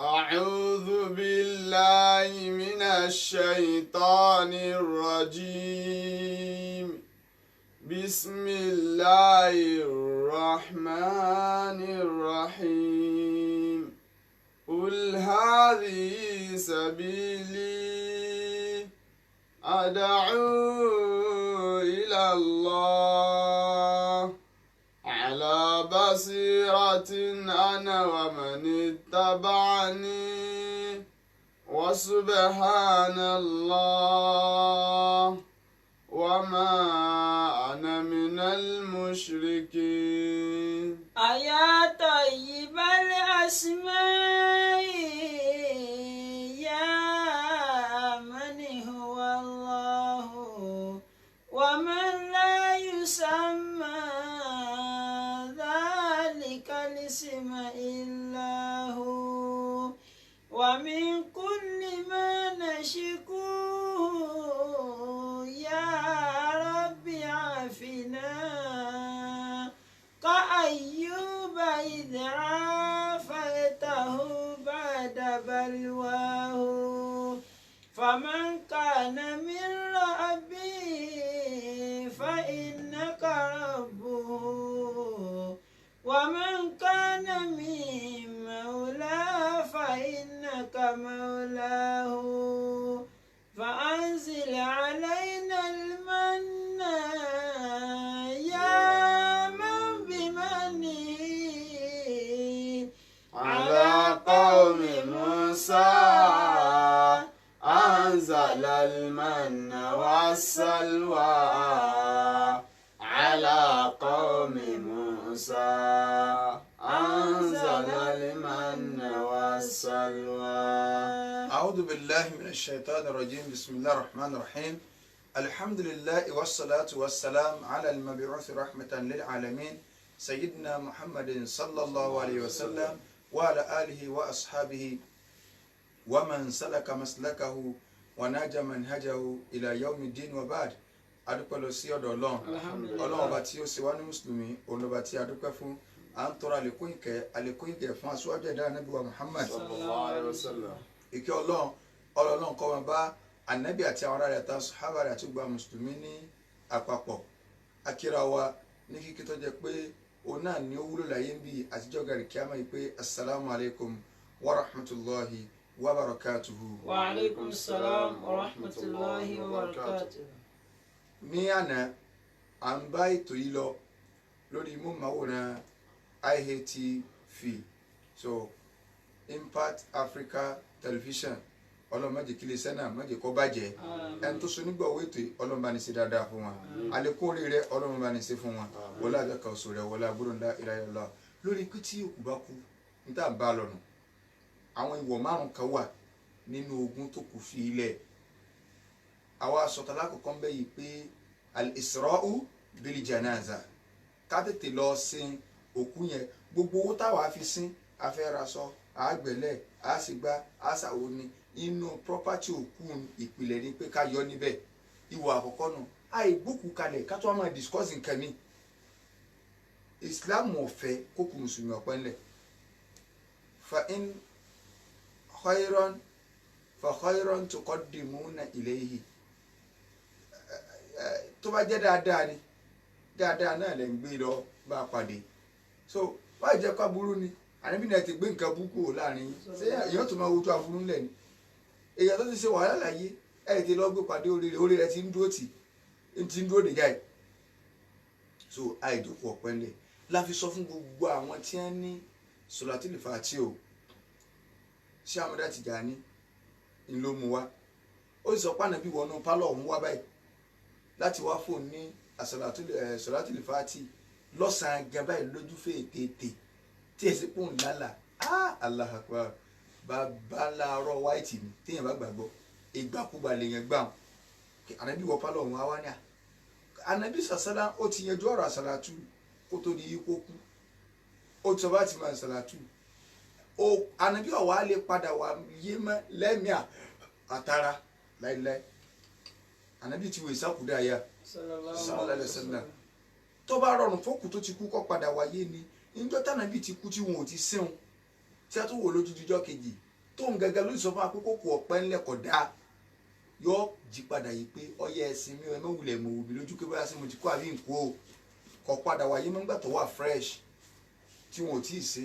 أعوذ بالله من الشيطان الرجيم بسم الله الرحمن الرحيم قل هذه سبيلي أدعو إلى الله على بصيرة أنا ومن اتبعني وسبحان الله وما أنا من المشركين. يا طيب الأسماء يا من هو الله ومن لا يسمى ذلك الاسم إلا هو ومن كل ما نشكو يا رب عافنا كأيوب إذ عافيته بعد بلواه فمن كان من ربي فإنك ربه ومن كان من مولى فإنك مولاه فأنزل علينا المن يا من بمنه على قوم موسى أنزل المن والسلوى على قوم موسى أنزل المن والسلوى. أعوذ بالله من الشيطان الرجيم. بسم الله الرحمن الرحيم. الحمد لله والصلاة والسلام على المبعوث رحمة للعالمين سيدنا محمد صلى الله عليه وسلم وعلى آله وأصحابه ومن سلك مسلكه وناج منهجه إلى يوم الدين وبعد. adúpẹ́ lọ sí ọ̀dọ̀ Ọlọ́run ọba tí ó ṣe wá ní mùsùlùmí, òun ọba tí adúpẹ́ fún. À ń tọrọ àlékún ìkẹ́ fún aṣíwájú ẹ̀dá Ànábì wa Muhammad sallallahu alaihi wasallam. ìkẹ́ Ọlọ́run kó máa bá Ànábì àti àwọn ará rẹ̀ àtàwọn sàhábà rẹ̀ àti gbogbo mùsùlùmí ní àpapọ̀. Akíra wa ní kíkí tó jẹ́ pé òun náà ni ó wúlò láyé ń bí àtijọ́ gàrí kíámà yìí pé assalamu alaikum wa rahmatullahi wa barakatuhu. wa alaikum salam wa rahmatullahi wa barakatuhu. Ní àná à ń bá ètò yìí lọ lórí móhùnmáwòrán IATV, so Impact Africa Television. Ọlọ́run má jẹ́ kí iléeṣẹ́ náà má jẹ́ kó bàjẹ́. Ẹni tó so nígbà owó ètò Ọlọ́run bá ní ṣe dáadáa fún wọn. Àlékún oríire Ọlọ́run bá ní ṣe fún wọn. Wọlé àjọkà oṣù rẹ̀ wọlé àbúrò ńlá ìráyọ̀lá lórí pé tí òkú bá kú níta bá lọ́nà. Àwọn ìwọ̀ márùn-ún kan wà nínú ogún tó kù fi ilẹ̀. Àwa sọ̀tà lákòókò ń bẹ́ yìí pé al-isra'u bil janaza, ká tètè lọ sin òkú yẹn. Gbogbo owó táwa fi sin afẹ́raṣọ àgbẹ̀lẹ̀ àṣìgbà àṣàwò ni inú property òkú ìpìlẹ̀ ni pé ká yọ níbẹ̀. Ìwọ àkọ́kọ́ nù àìgbókù kalẹ̀ ká tó wá máa discuss nǹkan mi. Islam ọ̀fẹ́ kókù mùsùlùmí ọ̀pẹ́ ńlẹ̀. Fa in khayran fa khayran tuqaddimuna ilayhi. Tó bá jẹ́ dáadáa ni dáadáa náà lè ń gbé lọ bá a pàdé. So wáyé jẹ́ ká burú ni Ànábì náà ti gbé nǹkan burúkú láàrin yín. Ṣé èèyàn tó máa wojú aburú ńlẹ̀ ni? Èèyàn tó ti ṣe wàhálà láyé ẹ̀ ti lọ gbé pàdé oríire ti ń dúró tì ti ń dúró dèjà ẹ̀. So àìjókòó ọ̀pẹ́ ńlẹ̀ la fi sọ fún gbogbo àwọn tí wọ́n ní Solatul Fati o. Ṣé Ahmada Tijani ń ló mu wá? Ó sì sọ pé Ànábì wọnú pálọ̀ ọ̀hún wá báyìí láti wá fóun ní Solatul Fati lọ́sàn-án gan báyìí lójú fèé tètè tí ẹ̀ sì pò ń lálà. Allahu Akbar, bàbá láàárọ̀ white ni téèyàn bá gbàgbọ́ ìgbàkúgbà lèèyàn gbà wọn. Ànábì wọ pálọ̀ ọ̀hún wá ní à. Ànábì sàṣálà ó ti yanjú ọ̀rọ̀ àṣàlátù kó tó di ipò kú. Ó ti sọ bá ti máa ṣàlátù. Ànábì ọ̀wá lè padà wà yé mọ́ lẹ́mìí àtàrà láíláí. Ànábì ti wò ìsákùdá ya sallallahu alaihi wasallam. Tó bá rọrùn fókù tó ti kú kó padà wáyé ni níjọ́ tànàbì ti kú tí wọn ò ti sìn tí a tún wò lójú dijọ́ kejì tó ń gẹ́gẹ́ ló sọ fún akókò kò ọ̀pẹ́ ńlẹ̀ kọ̀ dáa yóò jí padà yìí pé ọyẹ ẹ̀sìn mi ẹ mẹ́wùlẹ̀ mọ̀ òbí lójú pé bóyá sí mo ti kó àbí nǹkó o kọ̀ padà wáyé mọ́ngbà tó wà fresh tí wọn ò tí ì ṣe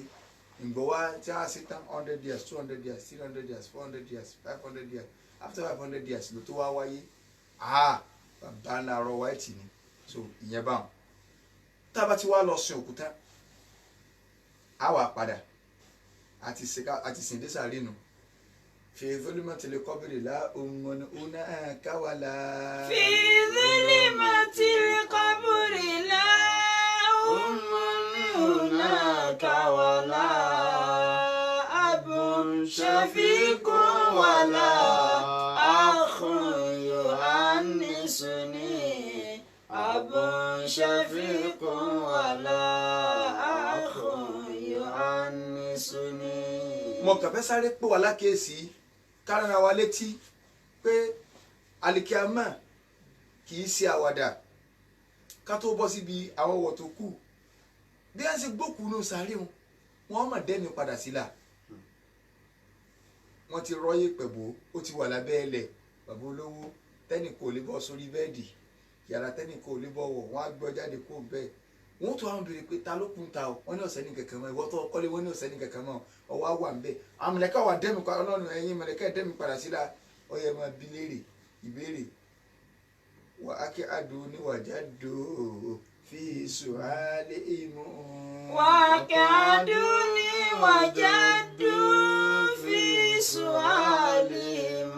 ìgbọ́ wá tí a ṣe tán 100 years 200 years 300 years 400 years 500 years after 500 years ló tó wá wáyé bàbá ńlá rọ wáìtì ni so ìyẹn báwọn tá a bá ti wá lọ sin òkúta a wà padà àti sìn dé sàárè nù fi zulumatil qabri la ummun hunaka wala في ظلمة القبر لا أم هناك ولا أب شفيق ولا أخ يؤنسني أب شفيق ولا أخ يؤنسني. mo kàn fẹ́ sáré pé wà lákèésí kárànà wa létí pé alikiyama kì í ṣe àwàdà ká tó bọ́ síbi àwọn ọ̀wọ̀ tó kù bí wọ́n ṣe gbókùnú sáré wọn mọ̀ dẹ́mi padà sílà wọ́n ti rọ́yè pẹ̀bó ó ti wà lábẹ́ ẹlẹ̀ bàbá olówó tẹ́nì kò lè bọ́ sórí bẹ́ẹ̀dì yàrá tẹ́nì kò lè bọ́ wọ̀ wọ́n á gbọ́ jáde kó bẹ́ẹ̀ wọ́n tún àwọn béèrè pé ta ló kún ta o wọ́n ní ọ̀sẹ̀ ní kankan mọ́ ìwọ́ tó kọ́lé wọ́n ní ọ̀sẹ̀ ní kankan mọ́ ọwọ́ àwà ń bẹ̀ àwọn mọ̀lẹ́kà wà dẹ́mi padà ọlọ́run ẹ̀yin mọ̀lẹ́kà dẹ́mi padà sílá ọyẹ máa bi léèrè ìbéèrè wà á kí adùn níwàjá dò fi sùhálẹ̀ ìmú. وكادوني وجدوا في سؤالهم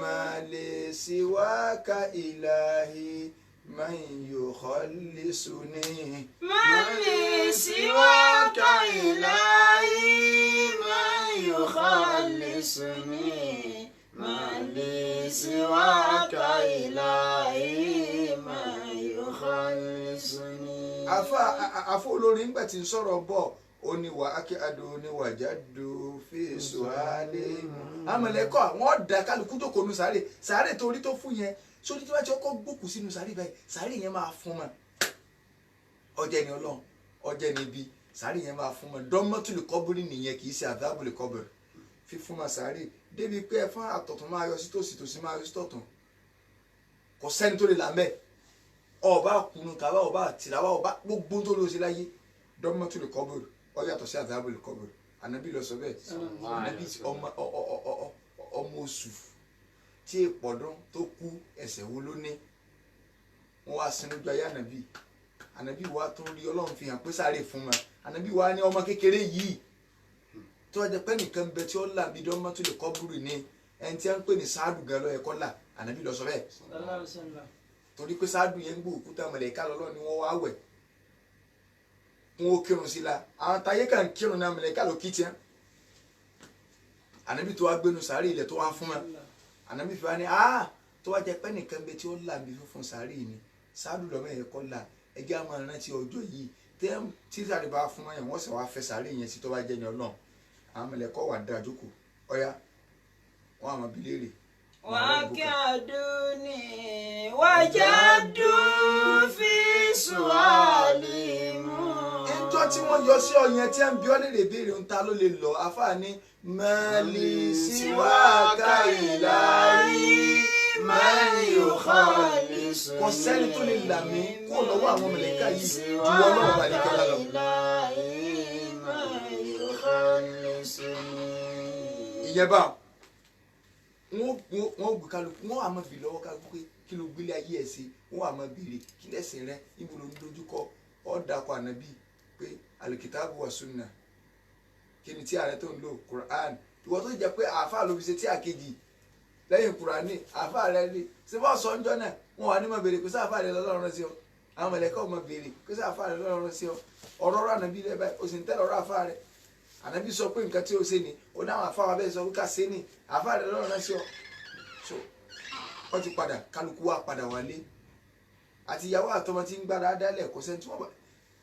ما لي سواك إلهي من يخلصني ما لي سواك إلهي من يخلصني ما لي سواك إلهي من يخلصني. àfọ olórin ńgbà tí ń sọ̀rọ̀ bọ̀ ó ní wà á kí adùn ní wàjá dò fèsò àlẹ́ àmọ̀lẹ́kọ̀ wọ́n da kálukú tó konu sáré torí tó fún yẹn sórí tí wọ́n ti kọ́kọ́ gbókù sínú sáré báyìí sáré yẹn máa fún mọ́ ọjẹ́ ni ọlọ́run ọjẹ́ ni ibi sáré yẹn máa fún mọ́ dọ́mọ́tòlù kọ́bùrì nìyẹn kì í ṣe àdábòlù kọ́bùrì fífún mọ́ sáré débi pé ẹ̀fọn àtọ̀tún máa yọ sí tòsí máa yọ sí tọ̀tún kò sẹ́ni tó lè là mẹ́ ọba kunu kaba ọba tìlàwà ọba gbogbo tó lọ sí láyé dọ́mọ́tòlù kọ́bùrì ó yàtọ̀ sí àdábòlù kọ́bùrì ànábì lọ sọ bẹ́ẹ̀ ànábì ọmọ oṣù tí ìpọ̀dún tó kú ẹsẹ̀ wo ló ní wọ́n wá sinú ju ayé ànábì wa tó rí ọlọ́run fi hàn pé sáré fún wa ànábì wa ní ọmọ kékeré yìí tó wá jẹ pé nìkan bẹ tí ó là bí dọ́mọ́ tó lè kọ́ búrú ní ẹni tí wọ́n ń pè ní sáàdù gan lọ́yẹ̀ kọ́ là ànábì lọ sọ bẹ́ẹ̀ torí pé sáàdù yẹn ń gbó òkúta mọ̀lẹ́ká lọ́lọ́ ni wọ́n wá wẹ̀ wọn ó kírun sí la àwọn táyé kan kírun náà mọ̀lẹ́ká ló kí tiẹ́ ànábì tó wá gbénu sáré ilẹ̀ tó wá fún wa ànábì fi wá ní tó wá jẹ pé nìkan bẹ tí ó là bí fúnfún sáré ni sáàdù lọ́mọ yẹn kọ́ là ẹjẹ́ àmọ́ rántí ọjọ́ yìí tí sáré bá fún wọn yẹn wọ́n sì wá fẹ́ sáré yẹn sí tó bá jẹ́ ní ọlọ́run àwọn mọ̀lẹ́kọ́ wà dáa jókòó ọ̀yá wọn àmọ́ bí léèrè. وكادوني وجدوا في سؤالهم. ẹjọ́ tí wọ́n yọ sí ọyàn tí ń bí ọ́ léèrè béèrè ń ta ló lè lọ àfààní mali siwaka ilahi man yukhalisuni. kò sẹ́ni tó lè là mí kó lọ́wọ́ àwọn mọ̀lẹ́kà yìí ju ọlọ́run bá nìkan lọ. ìyẹn bá wọ́n gbé kálukú wọ́n àmọ́ bì lọ́wọ́ kálukú pé kí ló gbélé ayé ẹ̀ sí wọ́n àmọ́ béèrè kí lẹ́sìn rẹ níbo ló ń dojúkọ ọ́ dàkọ̀ ànábì pé alikitabu wa sunna kí ni tí ààrẹ tó ń lò Quran ìwọ tó jẹ pé àáfàá ló fi ṣe tí àkejì lẹ́yìn Qurani àáfàá rẹ ni ṣé wọ́n sọ ńjọ́ náà wọ́n wà ní mọ̀ béèrè pé sí àáfàá rẹ lọ́lọ́run sí ọ àwọn mọ̀lẹ́kọ̀ mọ̀ béèrè pé sí àáfàá rẹ lọ́lọ́run sí ọ ọ̀rọ̀ ọ̀rọ̀ ànábì rẹ báyìí o sì ń tẹ́lẹ̀ ọ̀rọ̀ àáfàá rẹ ànábì sọ pé nǹkan tí o ṣe ni ó dáhùn àáfàá wa bẹ́ẹ̀ sọ pé ká ṣe ni àáfàá rẹ lọ́lọ́run sí ọ so wọ́n ti padà kálukú wa padà wálé àti ìyàwó àtọmọ tí ń gbára dálẹ̀ kò sẹ́ni tí wọ́n bá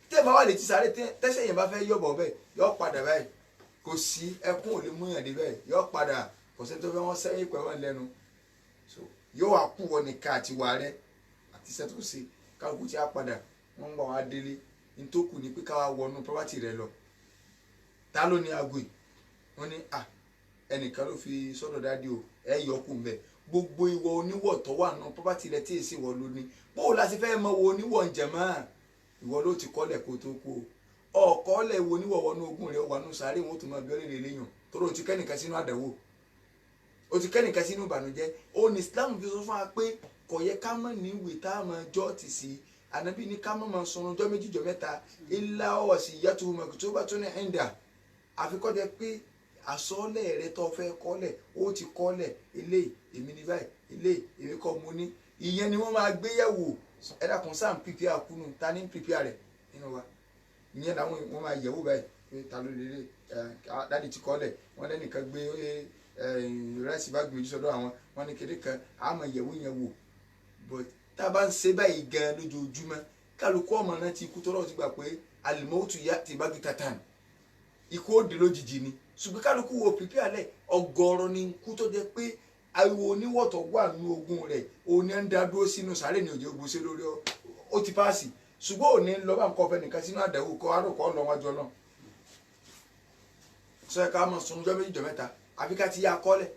tẹ́ bá wà lè ti sáré tẹ́sẹ̀ yẹn bá fẹ́ yọ̀bọ̀ bẹ́ẹ̀ yọ padà báyìí kò sí ẹkún ò lè mú yàn dé bẹ́ẹ̀ yọ padà kò sẹ́ni tó fẹ́ wọ́n sẹ́yìn pẹ̀ wọ́n lẹ́nu so yóò wá kú wọn nìkan àti wà rẹ àti iṣẹ́ tó ṣe kálukú tí a padà wọ́n ń bọ̀ wá délé nítòkù ní pé káwá wọnú pọ́pátì rẹ lọ ta ló ní aago yìí wọ́n ní ẹnìkan ló fi sọ́dọ̀ dáàdi o ẹ yọ kù ń bẹ̀ gbogbo ìwọ oníwọ̀ tó wà nù pọ́pátì rẹ tí èsì wọ ló ní bó o láti fẹ́ mọ wo oníwọ̀ ń jẹ̀mọ́ ìwọ ló ti kọ́lẹ̀ kó tó kú o ọ̀kọ́lẹ̀ wo oníwọ̀ wọnú ogún rẹ wà nù sáré wọn ó tún máa bí ọ́lẹ́lẹ́ léyìn torí o ti kẹ́nìkan sínú àdánwò o ti kẹ́nìkan sínú ìbànújẹ́ o ní Islam fi sọ fún wa pé kò yẹ ká mọ̀ ní ìwé tá a máa jọ́ ti sí ànábì ní ká mọ̀ máa sọ̀rọ̀ ọjọ́ méjì jọ mẹ́ta ilá ọ̀sì yàtọ̀ mọ̀kútùbà tó ní ẹ̀ńdà àfikọ́ jẹ́ pé àsọlẹ̀ rẹ tó fẹ́ kọ́lẹ̀ ó ti kọ́lẹ̀ eléyìí èmi ní báyìí eléyìí èmi kọ́ mo ní ìyẹn ni wọ́n máa gbé yẹ̀wò ẹ̀dá kan sáà ń pìpìà kúnnù ta ní pìpìà rẹ̀ nínú wa ìyẹn làwọn wọ́n máa yẹ̀wò báyìí pé ta ló lélẹ̀ dáàdì ti kọ́lẹ̀ wọ́n lẹ́nìkan gbé rẹ́sì bá gbèjú sọ́dọ̀ àwọn wọ́n ní kéde kan àmọ́ yẹ̀wò yẹn wò but tá a bá ń ṣe báyìí gan lójoojúmọ́ kálukú ọmọ náà ti kú tọ́lọ́ ti gbà pé alimọ́tù yá ti bá gbé tatan ikú ó di lójijì ni ṣùgbọ́n kálukú wo pípí alẹ́ ọgọ́rọ̀ ni kú tó jẹ́ pé ariwo oníwọ̀tọ̀ wà nínú ogun rẹ̀ òní ń dá dúró sínú sàárè ní òjò gbèsè lórí ó ti páàsì ṣùgbọ́n òní ń lọ bá nǹkan ọ̀fẹ́ nìkan sínú àdẹ̀wò kọ́ àròkọ́ lọ wájú ọlọ́run sọ ẹ ká mọ̀ sunu ọjọ́ méjì jọ mẹ́ta àbí ká ti yá akọ́lẹ̀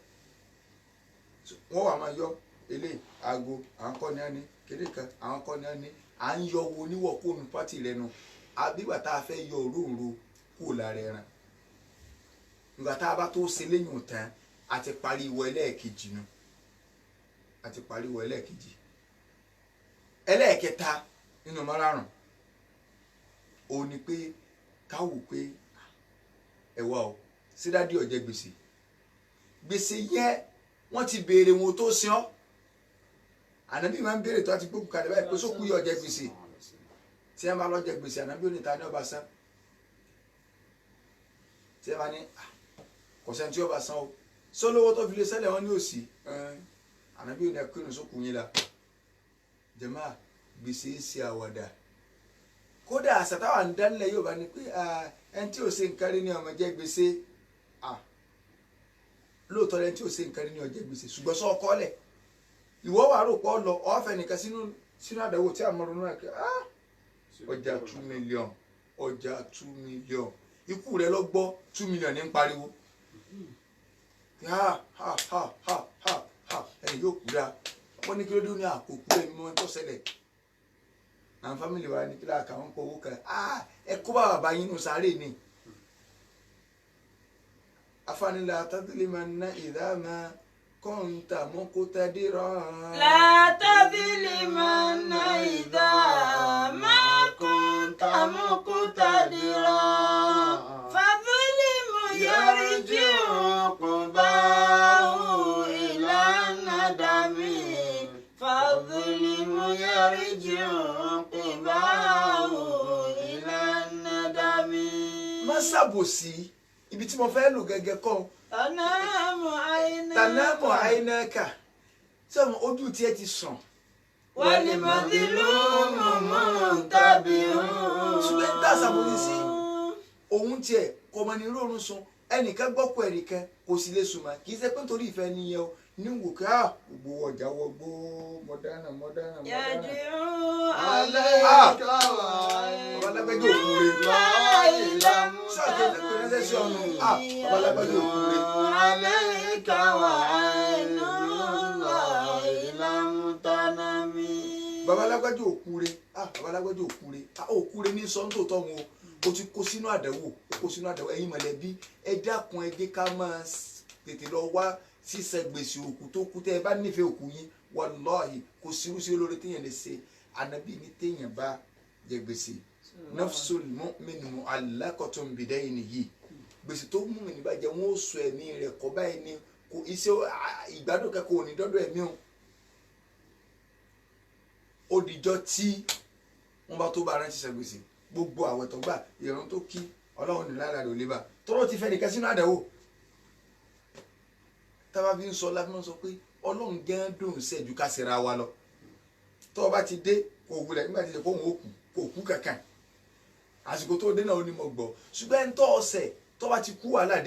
wọ́n wà máa yọ eléyìí aago àwọn kọ́ni á ní kéde kan àwọn kọ́ni á ní à ń yọ wo oníwọ̀ kóònù pátì rẹ̀ nu àbígbà tá a fẹ́ yọ òróǹro kúrò lára ẹran nígbà tá a bá tó ṣe léyìn tán a ti parí ìwọ ẹlẹ́ẹ̀kejì nu a ti parí ìwọ ẹlẹ́ẹ̀kejì ẹlẹ́ẹ̀kẹta nínú márààrún òun ni pé ká wò pé ẹ̀wà o sídádì ó jẹ gbèsè yẹn wọ́n ti béèrè wọn tó sin ọ́ ànábì máa ń béèrè tó a ti gbókù kalẹ̀ báyìí pé sókú yọ jẹ gbèsè tí ẹ máa lọ jẹ gbèsè ànábì oníta ní ọba san tí ẹ bá ní kò sẹ́ni tí ọba san o sólówó tó fi lè sẹ́lẹ̀ wọn ní òsì ànábì oní ẹkú inú sókù yín la jẹ̀má gbèsè ṣe àwàdà kódà àṣàtàwà ń dánilẹ̀ yóò bá ní pé ẹni tí ò ṣe nǹkan rí ní ọmọ jẹ gbèsè lóòótọ́ ẹni tí ò ṣe nǹkan rí ní ọjẹ gbèsè ṣùgbọ́n sọ ọkọ lẹ̀ ìwọ wà rò pọ̀ lọ ọ̀fẹ́ nìkan sínú àdánwò tí a mọ̀ ronú ẹ̀ ọjà 2 million ọjà 2 million ikú rẹ lọ gbọ́ 2 million ní ń pariwo ẹni yóò kú dáa wọ́n ní kí ló dé ní àkókò ẹni mọ́ tó ṣẹlẹ̀ àwọn fámìlì wa ní kí láà kà wọ́n pọ̀ owó kan ẹ kó bá bàbá yín nù sáré ni afanilá tadlimanna idha ma kunta muqtadiran. La tadlimanna idha ma kunta muqtadiran. Fadhlimu yarji'u uqbahu ila nadami. Fadhlimu yarji'u uqbahu ila nadami. Má ṣàbòsí ibi tí mo fẹ́ lò gẹ́gẹ́ kọ́ tanamu àìnáka sọ́mu ojú tí ẹ ti sàn. wali madhlumu muntabihun. ṣùgbọ́n tá a ṣàbòsí sí òun tiẹ̀ kọ́mọ ní rọrùn sun ẹnìkan gbọ́pọ̀ ẹnìkan kò sì lè sùnmọ́ kì í ṣe pé nítorí ìfẹ́ nìyẹn o ní wò ká gbogbo ọjà wọgbó mọ̀dánà. yad'u alayka wa babalágbẹ́jọ́ òkúre ṣáàjẹ́ lẹ́pẹ́ rẹ́sẹ̀ sí ọ̀nà babalágbẹ́jọ́ òkúre. alayka wa aynu Allahi lam tanami. babalágbẹ́jọ́ òkúre babalágbẹ́jọ́ òkúre ní sọ́ńtò tọ́ wọn o ti kó sínú àdánwò ẹ̀yin mọ̀lẹ́bí ẹ dákun ẹ jẹ́ ká máa tètè lọ wá sísẹ gbèsè òkú tó kú tẹ́ ẹ bá nífẹ̀ẹ́ òkú yín wàláhì kò sírúsí olóore téèyàn lè ṣe ànábì ní téèyàn bá jẹ gbèsè nafsul mu'min mu'allaqatun bidaynihi gbèsè tó mú mi níbàjẹ́ wọn ó sọ ẹ̀mí rẹ̀ kọ́ báyìí ni kò iṣẹ́ ìgbádùn kẹ́kọ̀ọ́ ò ní dọ́dọ̀ ẹ̀mí o ó dìjọ́ tí wọ́n bá tó bá rántí ṣe gbèsè gbogbo àwẹ̀ tó gbà ìrun tó kí ọlọ́run ní lára rẹ̀ ò lè bà tọ́rọ̀ ti fẹ́ nìkan sínú àdánwò tábà fi ń sọ láti máa sọ pé ọlọ́run gán dùn sẹ́jú ká ṣera wa lọ tọ́ ọ bá ti dé kò wulẹ̀ nígbà tí ìṣe kóhun ó kù kò kú kankan àsìkò tó dé náà ó ní mo gbọ́ ṣùgbọ́n ẹni tọ́ ọ̀sẹ̀ tọ́ bá ti kú wàhálà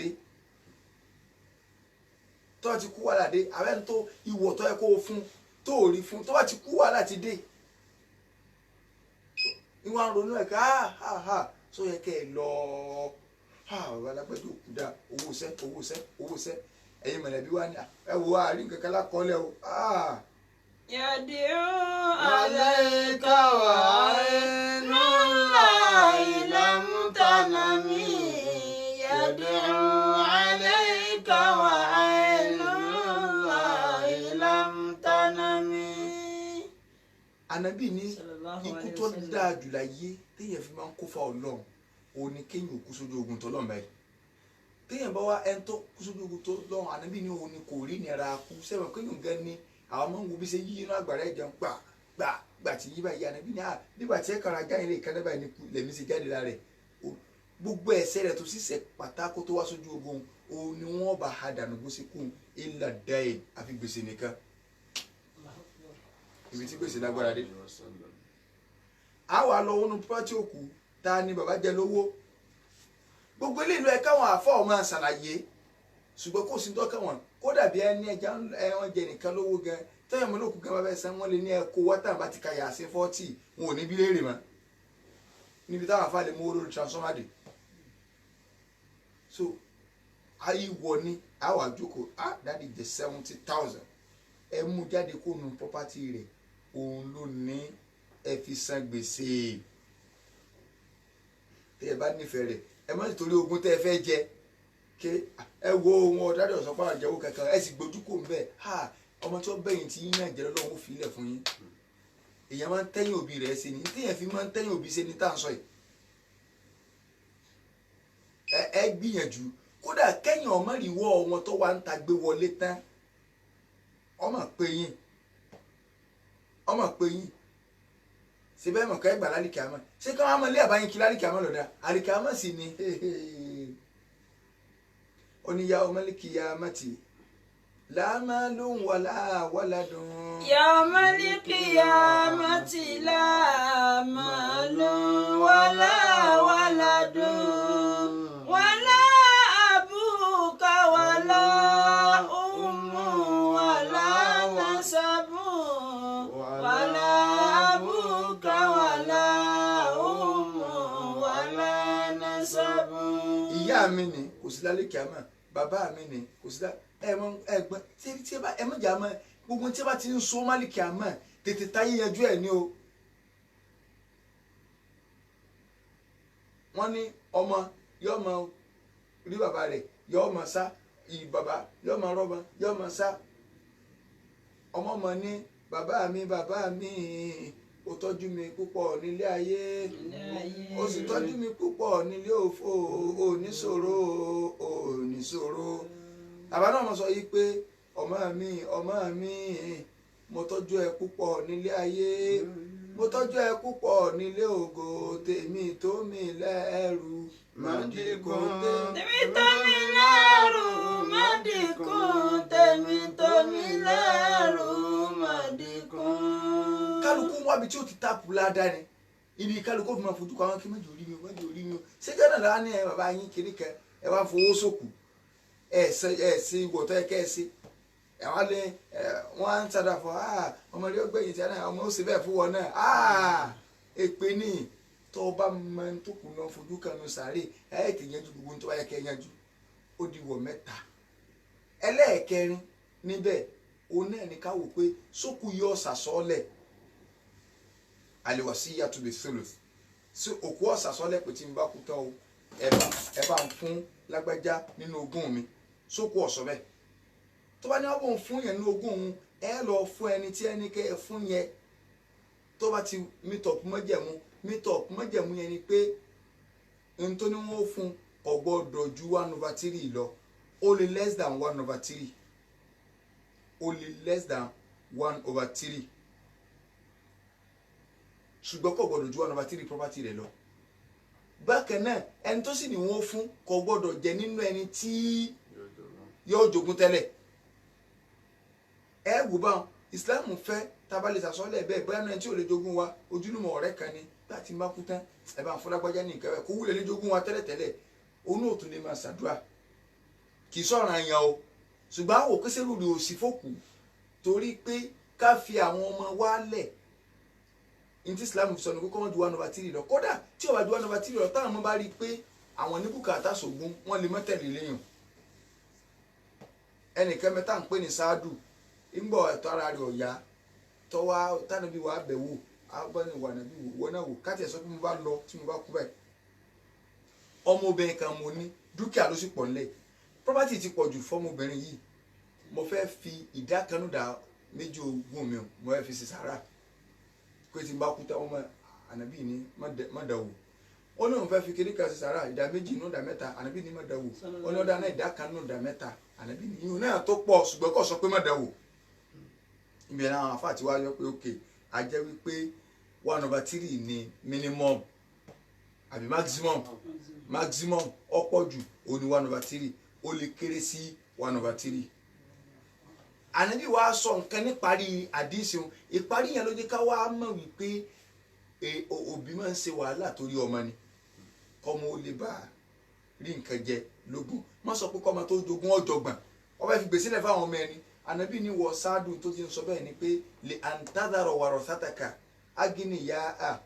dé àbẹ́ni tó ìwọ̀ tọ́ ẹ kó o fún tó ò rí fún tọ́ bá ti kú wàhálà ti dé ìwọ̀n ronú ẹ̀ ká sọ yẹ kẹ́ ẹ lọ babalágbẹ́jọ́ òkú dá owó sẹ́ ẹ̀yin mọ̀lẹ́bí wa ní ẹ wo àárín kankan lákọọ́lẹ̀ o. يدعو عليك وعين الله لم تنم يدعو عليك وعين الله لم تنم. Ànábì ní ikú tó dáa jù láyé téèyàn fi máa ń kó fa Ọlọ́run òun ni kéèyàn kú sójú ogun tó lọ́nà báyìí. Téèyàn bá wá ẹni tó kú sójú ogun tó lọ́run Ànábì ní òun ni kò rí nira kú sẹ́wọ̀n kéèyàn gan ni àwọn ọmọ ń wo bí ṣe yí inú àgbàrá ẹ̀jẹ̀ ń gbà tí yí báyìí Ànábì ní nígbà tí ẹ kàrà jáde lè kẹ́lẹ́ báyìí ní lẹ́mí ṣe jáde lára ẹ̀ gbogbo ẹ̀ṣẹ̀ rẹ̀ tó ṣiṣẹ́ pátákó tó wá sójú ogun òun ni wọ́n bá ha dànù bó ṣe kú ilà dáì àfi gbèsè nìkan ibi tí gbèsè lágbára dé. àwa lọ wọnú pátí òkú ta ni bàbá jẹ lówó gbogbo eléyìí ló ẹ káwọn àfọ ọmọ àṣàlàyé ṣùgbọ́n kò sí tọ́ka wọn kódà bí ẹni ẹja ẹwọn jẹ nìkan lówó gan tẹ́yọ̀ mọ́ lókùn gan bá bẹ́ẹ̀ sẹ́n wọ́n lé ní ẹ̀kọ́ wọ́tà bá ti ka yà sí 40 wọn ò ní bí léèrè mọ́ níbi táwọn afá lè mú olórí transformer dé so ayíwọ ni àwọn àjòkò dáàdi jẹ 70,000 ẹ mú jáde kó nu property rẹ̀ òun ló ní ẹ fi san gbèsè tẹ́ ẹ bá nífẹ̀ẹ́ rẹ̀ ẹ má nítorí ogún tẹ́ ẹ fẹ́ jẹ ké ẹ wo ohun ọ̀dádé ọ̀sán pàrọ̀ jẹ́wọ́ kankan ẹ sì gbójú kò ń bẹ̀ ọmọ tí wọ́n bẹ̀yìn tí yín náà jẹ́ lọ́wọ́ fi ilẹ̀ fún yín èèyàn máa ń tẹ́yìn òbí rẹ̀ ṣe ni téèyàn fi máa ń tẹ́yìn òbí ṣe ni tá à ń sọ yìí ẹ gbìyànjú kódà kẹ́yìn ọmọ ìwọ wọn tó wà ń ta gbé wọlé tán ọmọ pé yín ṣe bẹ́ẹ̀ mọ̀ ká ẹ gbà lálìkì àmọ́ ṣé ká wọn mọ ilé àbáyín kí lálìkì àmọ́ lọ́dà àlìkì àmọ́ sì ni oníyà ọmọlìkì yà á mọ̀tì láàmàlùn wàlà wàlàdùn. يوم القيامة لا مال ولا ولد ولا أبوك ولا أم ولا نسب ولا أبوك ولا أم ولا نسب. ìyá mi ni kò sí lálẹ́ kíámà bàbá mi ni kò sí lálẹ́ ẹ̀gbọ́n tí ẹ bá ẹ mọ̀jà mọ́ gbogbo tí ẹ bá ti ń so málìkì àmọ́ tètè táyé yanjú ẹ̀ ní o. wọ́n ní ọmọ yóò máa rí bàbá rẹ̀ yóò máa sá bàbá yóò máa rọ́bà yóò máa sá ọmọ ọmọ ní bàbá mi ó tọ́jú mi púpọ̀ nílé ayé ó sì tọ́jú mi púpọ̀ nílé òfò oníṣòro bàbá náà mọ̀ sọ yìí pé ọmọ mi mo tọ́jú ẹ púpọ̀ nílé ayé mo tọ́jú ẹ púpọ̀ nílé ògo tèmi tó mi lẹ́rù mọ́dìkún tèmi tó mi lẹ́rù mọ́dìkún tèmi tó mi lẹ́rù mọ́dìkún. kálukú wábi tí ó ti tápù ládàá ni ibi kálukú fi máa fojú kọ àwọn kí méjì orí mi o ṣé gánà lára ní ẹ bàbá yín kiri kan ẹ wá fowó sókù ẹ ṣe ìwọ̀tọ́ ẹ kẹ́ ẹ ṣe àwọn alẹ́ wọ́n á ń sadà fún ọmọdé ọgbẹ́yìn tí a náà ọmọ ó ṣe bẹ́ẹ̀ fún wọn náà èpè ní tó o bá mọ ẹni tó kù náà fojú kan ní sàárè ẹ ti yanjú gbogbo tó bá yẹ kẹ́ yanjú ó di wọ̀ mẹ́ta ẹlẹ́ẹ̀kẹrin níbẹ̀ òun náà ní ká wò pé sókù yọ ọ̀sàsọ́ọ̀lẹ̀ àlèwàsí yàtọ̀ bẹ̀ sọ̀rọ̀ sí òkú ọ̀sàsọ́ọ̀lẹ̀ pé tí n bá kú tán o ẹ bá ń fún lágbájá nínú ogún mi sókù ọ̀sọ́ bẹ́ẹ̀ tó bá ní wọ́n bò ń fún yẹn ní ogún òun ẹ lọ fún ẹni tí ẹni kẹ́ ẹ fún yẹn tó bá ti meet up mọ́jẹ̀mú yẹn ni pé n tó ní wọ́n fún kò gbọ́dọ̀ ju 1/3 lọ ó lè less than 1/3 ó lè less than 1/3 ṣùgbọ́n kò gbọ́dọ̀ ju 1/3 property rẹ̀ lọ bákan náà ẹni tó sì ní wọ́n fún kò gbọ́dọ̀ jẹ́ nínú ẹni tí yóò jogún tẹ́lẹ̀ ẹ wò bá Islam fẹ́ tabalẹ̀ sàsọ́lẹ̀ bẹ́ẹ̀ bóyá náà tí ò lè jogún wa ojúlùmọ̀ ọ̀rẹ́ kan ni láti má kú tán ẹ bá ń fọlágbájá ní nǹkan rẹ̀ kó wúlẹ̀ lè jogún wa tẹ́lẹ̀tẹ́lẹ̀ òun náà tún lè máa ṣàdúrà kì í sọ̀rọ̀ àyàn o ṣùgbọ́n àwọn òkè sẹ́rù rè òsì fòkù torí pé ká fi àwọn ọmọ wa lẹ̀ ní tí Islam sọ ní kókó wọn ju 1/3 lọ kódà tí ó bá ju 1/3 lọ táwọn ọmọ bá rí i pé àwọn ní bùkátà sògùn wọn lè mọ́ tẹ̀lé lẹ́yìn ẹnìkan mẹ́ta ń pè ní sáádù ńgbọ́ ẹ̀tọ́ ara rẹ̀ ọ̀yá tọ́wá tánàbí wàá bẹ̀ wò abọ́ni wà nàbí wò náà wò káàtì ẹ̀ sọ pé mo bá lọ tí mo bá kú báyìí ọmọbìnrin kan mo ní dúkìá ló sì pọ̀ nílẹ̀ property ti pọ̀ jù fọ́mọbìnrin yìí mo fẹ́ fi ìdá kanú dá méjì ogún mi mo fẹ́ fi ṣe sàrà pé tí n bá kú tán ọmọ ànábì ní má dà wò ó ní òun fẹ́ fi kéde kan ṣe sàrà ìdá méjì nínú ìdá mẹ́ta ànábì ní má dà wò ó ní ọ̀dà náà ìdá kan nínú ìdá mẹ́ta ànábì ní ìhun náà tó pọ̀ ṣùgbọ́n kò sọ pé má dà wò ibẹ̀ náà àwọn afá àti wáyọ pé ok a jẹ́ wípé 1/3 ni minimum àbí maximum ọ̀pọ̀ jù ó ní 1/3 ó lè kéré sí 1/3 ànábì wa sọ nǹkan níparí àdísì òun ìparí yẹn ló jẹ́ ká wá mọ̀ wípé òbí máa ń ṣe wàhálà torí ọmọ ni kọ́mọ ó lè bá rí nǹkan jẹ lógún má sọ pé kọ́mọ tó jogún ọ̀jọ̀gbọ̀n ọba fi gbèsè lẹ̀ fáwọn ọmọ ẹni ànábì ní wọ sáádù tó ti ń sọ bẹ́ẹ̀ ni pé lè àǹtàdàrọ̀ wàrọ̀ sátàkà agìnìyà à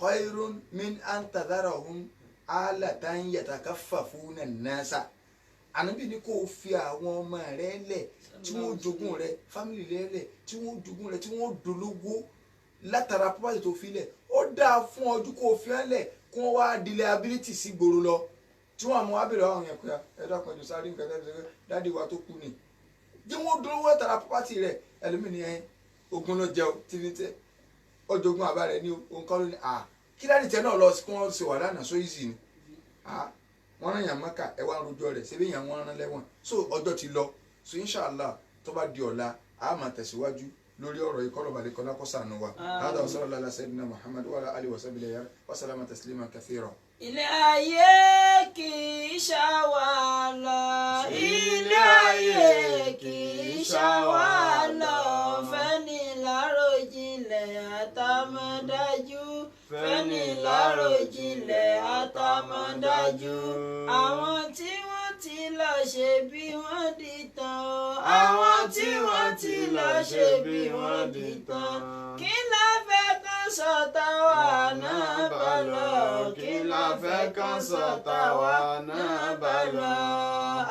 khairun min àǹtàdàrọ̀ alatan yatakaffafuna nasa ànábì ní kó o fi àwọn ọmọ rẹ lẹ̀ tí wọ́n jogún rẹ fámìlì rẹ lẹ̀ tí wọ́n jogún rẹ tí wọ́n dolówó látara pọ́pátì tó fi lẹ̀ ó dáa fún ọdún kó o fi hàn lẹ̀ kó wọ́n wá dilẹ̀ ability sí gbòòrò lọ tí wọ́n àmọ́ abẹ́rẹ́ àwọn yẹn kúya ẹ̀dá kan jù sáré nǹkan tẹ́lẹ̀ dáàdi wa tó kú ni tí wọ́n dolówó látara pọ́pátì rẹ ẹlòmíì ẹ̀ ogun ló jẹun tìrìtẹ́ ọjọ́gun àbá rẹ ní òǹkọ́ ló ní kí dáàdi tẹ náà lọ sí kí wọ́n ṣe wà lánàá so easy ni wọ́n rán yàn mọ́kà ẹ wá rojọ́ rẹ̀ ṣé bí yàn wọ́n rán lẹ́wọ̀n so ọjọ́ ti lọ so inshallah tó bá di ọ̀la a máa tẹ̀síwájú lórí ọ̀rọ̀ ìkọlọ̀bàlẹ̀ kọ́lá kó ṣàánú wa hada wa sallallahu ala sayyidina Muhammad wa ala alihi wa sahbihi wa sallama taslima kathira. ilé ayé kì í ṣàwà lọ ilé ayé kì í ṣàwà lọ fẹ́ni láròjinlẹ̀ àtàmọ̀dájú fẹ́ni láròjinlẹ̀ àtàmọ̀dájú àwọn tí wọ́n ti lọ ṣe bí wọ́n di tán àwọn tí wọ́n ti lọ ṣe bí wọ́n di tán kí la fẹ́ kán sọ táwa náà bá lọ kí la fẹ́ kán sọ táwa náà bá lọ.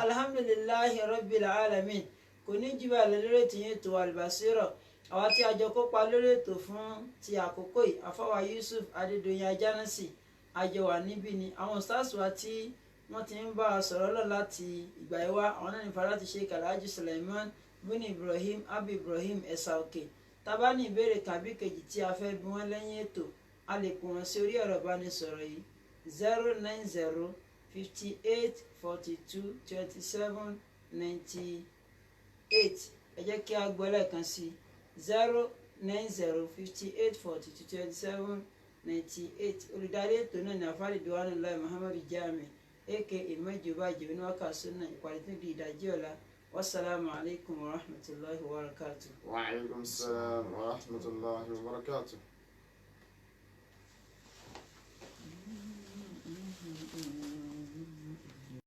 alhamdulillahi rabbil alamin kò ní jù bá lórí ètò yẹn tó Al-Basira àwa tí a jọ kópa lórí ètò fún ti àkókò yìí afáwa Yusuf Adédoyin Ajánásì àjọ wà níbí ni àwọn stars wa tí wọ́n ti ń bá a sọ̀rọ̀ lọ láti ìgbà yìí wá àwọn náà ní Fadilatu Sheikh Alhaji Suleiman buni Ibrahim Abi Ibrahim ẹ̀sà òkè tábà ní ìbéèrè tàbí kejì tí a fẹ́ bí wọ́n lẹ́yìn ètò a lè pè wọ́n sí orí ẹ̀rọ ìbánisọ̀rọ̀ yìí 090 58 42 27 98 ẹ jẹ́ kí a gbọ́ lẹ́ẹ̀kan sí 090 58 42 27 98 olùdarí ètò náà ní àfáàlì Ridwanullahi Muhammadu Jami aka ìmọ̀jọba ìjẹ̀bí ní wákà súnà ìpàdé tó di ìdájí ọ̀la wasalaamu alaykum wa rahmatulahi wa barakatuh. Wa alaykum salaam wa rahmatulahi wa barakatuh.